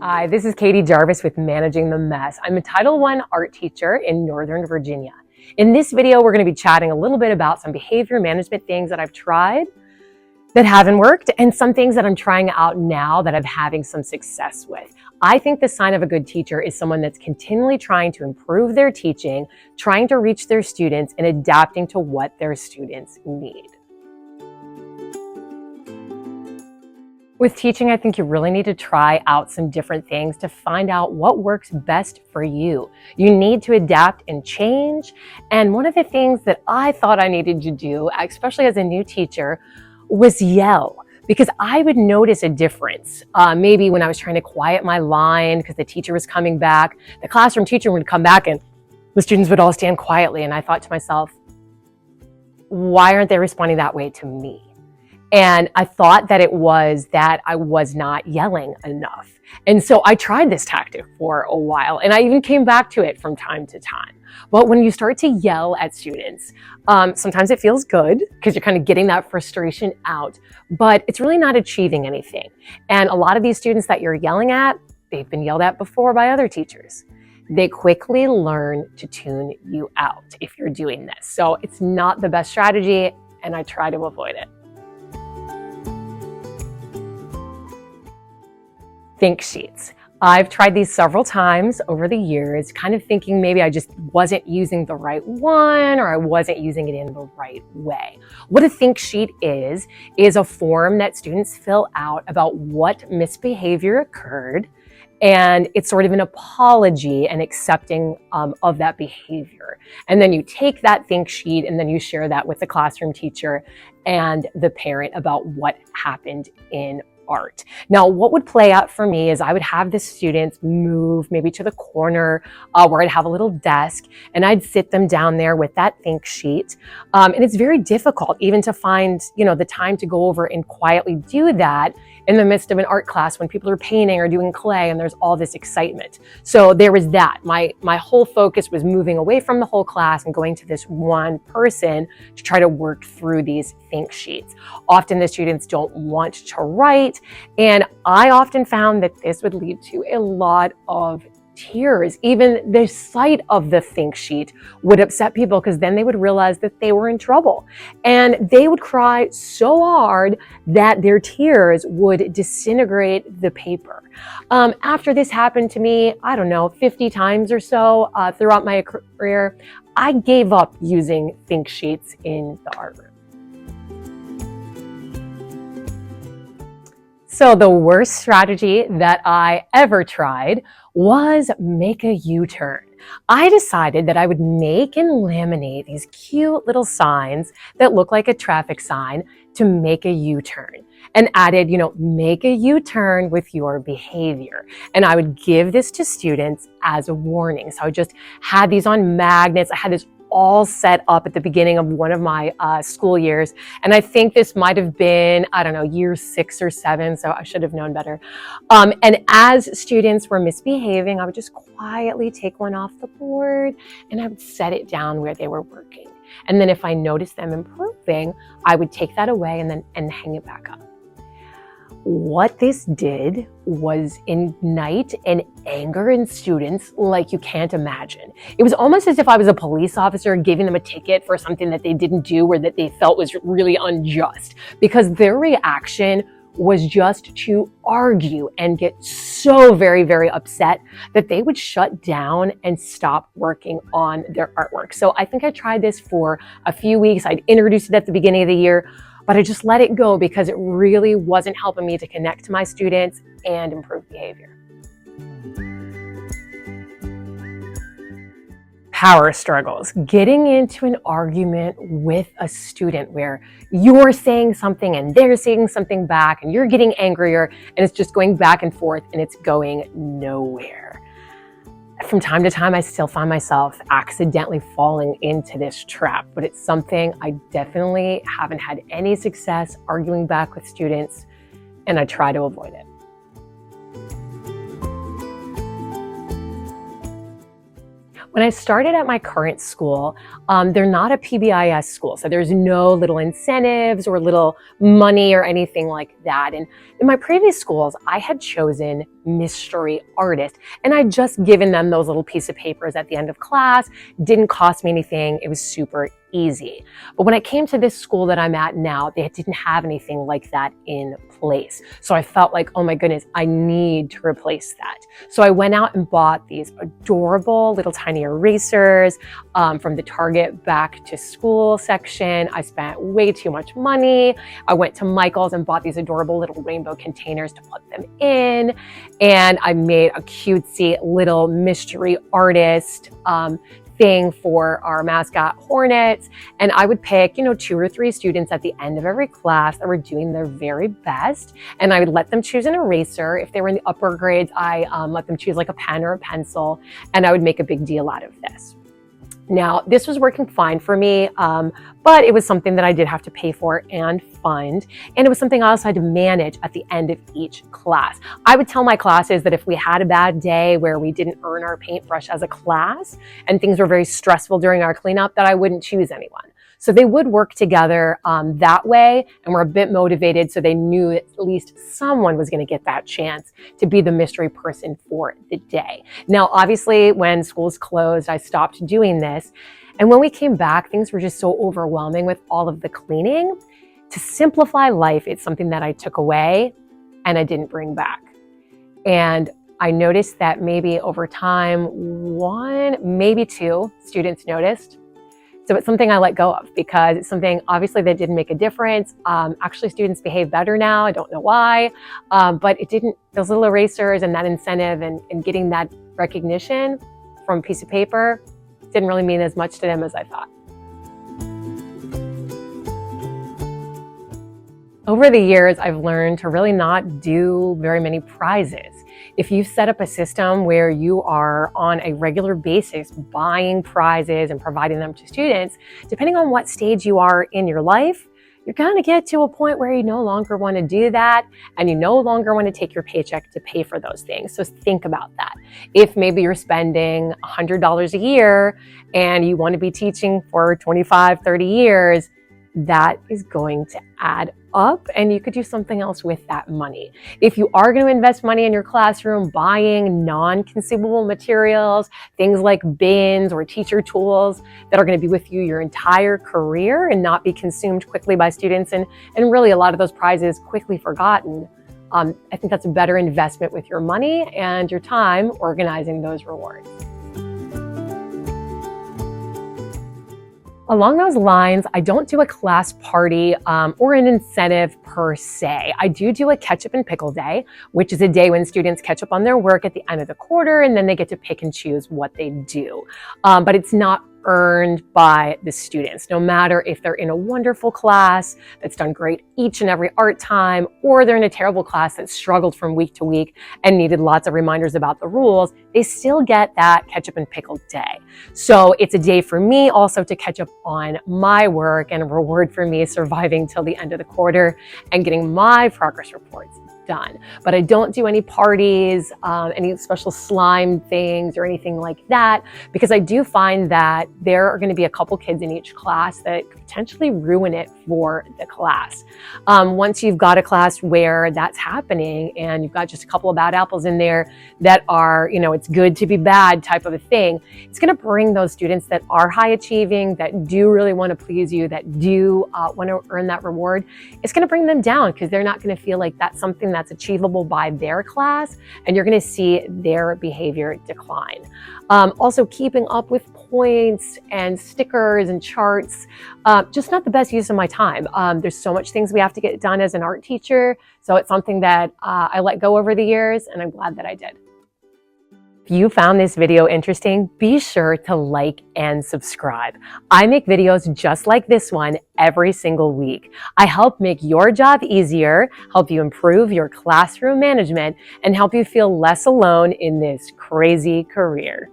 Hi, this is Katie Jarvis with Managing the Mess. I'm a Title I art teacher in Northern Virginia. In this video, we're going to be chatting a little bit about some behavior management things that I've tried that haven't worked and some things that I'm trying out now that I'm having some success with. I think the sign of a good teacher is someone that's continually trying to improve their teaching, trying to reach their students, and adapting to what their students need. With teaching, I think you really need to try out some different things to find out what works best for you. You need to adapt and change. And one of the things that I thought I needed to do, especially as a new teacher, was yell. Because I would notice a difference. Maybe when I was trying to quiet my line because the teacher was coming back, the classroom teacher would come back and the students would all stand quietly. And I thought to myself, why aren't they responding that way to me? And I thought that it was that I was not yelling enough. And so I tried this tactic for a while, and I even came back to it from time to time. But when you start to yell at students, sometimes it feels good because you're kind of getting that frustration out, but it's really not achieving anything. And a lot of these students that you're yelling at, they've been yelled at before by other teachers. They quickly learn to tune you out if you're doing this. So it's not the best strategy, and I try to avoid it. Think sheets. I've tried these several times over the years, kind of thinking maybe I just wasn't using the right one or I wasn't using it in the right way. What a think sheet is a form that students fill out about what misbehavior occurred, and it's sort of an apology and accepting of that behavior. And then you take that think sheet and then you share that with the classroom teacher and the parent about what happened in art. Now, what would play out for me is I would have the students move maybe to the corner where I'd have a little desk, and I'd sit them down there with that think sheet. And it's very difficult even to find, the time to go over and quietly do that in the midst of an art class when people are painting or doing clay and there's all this excitement. So there was that. My whole focus was moving away from the whole class and going to this one person to try to work through these think sheets. Often the students don't want to write, and I often found that this would lead to a lot of tears. Even the sight of the think sheet would upset people because then they would realize that they were in trouble. And they would cry so hard that their tears would disintegrate the paper. After this happened to me, 50 times or so throughout my career, I gave up using think sheets in the art room. So the worst strategy that I ever tried was make a U-turn. I decided that I would make and laminate these cute little signs that look like a traffic sign to make a U-turn, and added, make a U-turn with your behavior. And I would give this to students as a warning. So I just had these on magnets. I had this all set up at the beginning of one of my school years. And I think this might have been, year 6 or 7, so I should have known better. And as students were misbehaving, I would just quietly take one off the board and I would set it down where they were working. And then if I noticed them improving, I would take that away and hang it back up. What this did was ignite an anger in students like you can't imagine. It was almost as if I was a police officer giving them a ticket for something that they didn't do or that they felt was really unjust, because their reaction was just to argue and get so very, very upset that they would shut down and stop working on their artwork. So I think I tried this for a few weeks. I'd introduced it at the beginning of the year, but I just let it go because it really wasn't helping me to connect to my students and improve behavior. Power struggles. Getting into an argument with a student where you're saying something and they're saying something back and you're getting angrier and it's just going back and forth and it's going nowhere. From time to time, I still find myself accidentally falling into this trap, but it's something I definitely haven't had any success arguing back with students, and I try to avoid it. When I started at my current school, they're not a PBIS school, so there's no little incentives or little money or anything like that. And in my previous schools, I had chosen mystery artist, and I'd just given them those little piece of papers at the end of class. Didn't cost me anything. It was super easy. But when I came to this school that I'm at now, they didn't have anything like that in place. So I felt like, oh my goodness, I need to replace that. So I went out and bought these adorable little tiny erasers from the Target back to school section. I spent way too much money. I went to Michael's and bought these adorable little rainbow containers to put them in. And I made a cutesy little mystery artist thing for our mascot Hornets. And I would pick, 2 or 3 students at the end of every class that were doing their very best. And I would let them choose an eraser. If they were in the upper grades, I let them choose like a pen or a pencil. And I would make a big deal out of this. Now, this was working fine for me, but it was something that I did have to pay for and fund. And it was something I also had to manage at the end of each class. I would tell my classes that if we had a bad day where we didn't earn our paintbrush as a class and things were very stressful during our cleanup, that I wouldn't choose anyone. So they would work together that way and were a bit motivated, so they knew at least someone was going to get that chance to be the mystery person for the day. Now, obviously, when schools closed, I stopped doing this. And when we came back, things were just so overwhelming with all of the cleaning. To simplify life, it's something that I took away and I didn't bring back. And I noticed that maybe over time, 1, maybe 2 students noticed. So it's something I let go of because it's something obviously that didn't make a difference. Actually, students behave better now. I don't know why, but it didn't, those little erasers and that incentive and getting that recognition from a piece of paper didn't really mean as much to them as I thought. Over the years, I've learned to really not do very many prizes. If you set up a system where you are on a regular basis buying prizes and providing them to students, depending on what stage you are in your life, you're going to get to a point where you no longer want to do that and you no longer want to take your paycheck to pay for those things. So think about that. If maybe you're spending $100 a year and you want to be teaching for 25, 30 years, that is going to add up and you could do something else with that money. If you are going to invest money in your classroom, buying non-consumable materials, things like bins or teacher tools that are going to be with you your entire career and not be consumed quickly by students and really a lot of those prizes quickly forgotten, I think that's a better investment with your money and your time organizing those rewards. Along those lines, I don't do a class party or an incentive per se. I do a ketchup and pickle day, which is a day when students catch up on their work at the end of the quarter and then they get to pick and choose what they do. But it's not earned by the students, no matter if they're in a wonderful class that's done great each and every art time, or they're in a terrible class that struggled from week to week and needed lots of reminders about the rules, they still get that ketchup and pickle day. So it's a day for me also to catch up on my work and a reward for me surviving till the end of the quarter and getting my progress reports done. But I don't do any parties, any special slime things or anything like that, because I do find that there are going to be a couple kids in each class that could potentially ruin it for the class. Once you've got a class where that's happening and you've got just a couple of bad apples in there that are, it's good to be bad type of a thing, it's going to bring those students that are high achieving, that do really want to please you, that do want to earn that reward, it's going to bring them down because they're not going to feel like that's something that's achievable by their class, and you're going to see their behavior decline. Also, keeping up with points and stickers and charts, just not the best use of my time. There's so much things we have to get done as an art teacher, so it's something that I let go over the years, and I'm glad that I did. If you found this video interesting, be sure to like and subscribe. I make videos just like this one every single week. I help make your job easier, help you improve your classroom management, and help you feel less alone in this crazy career.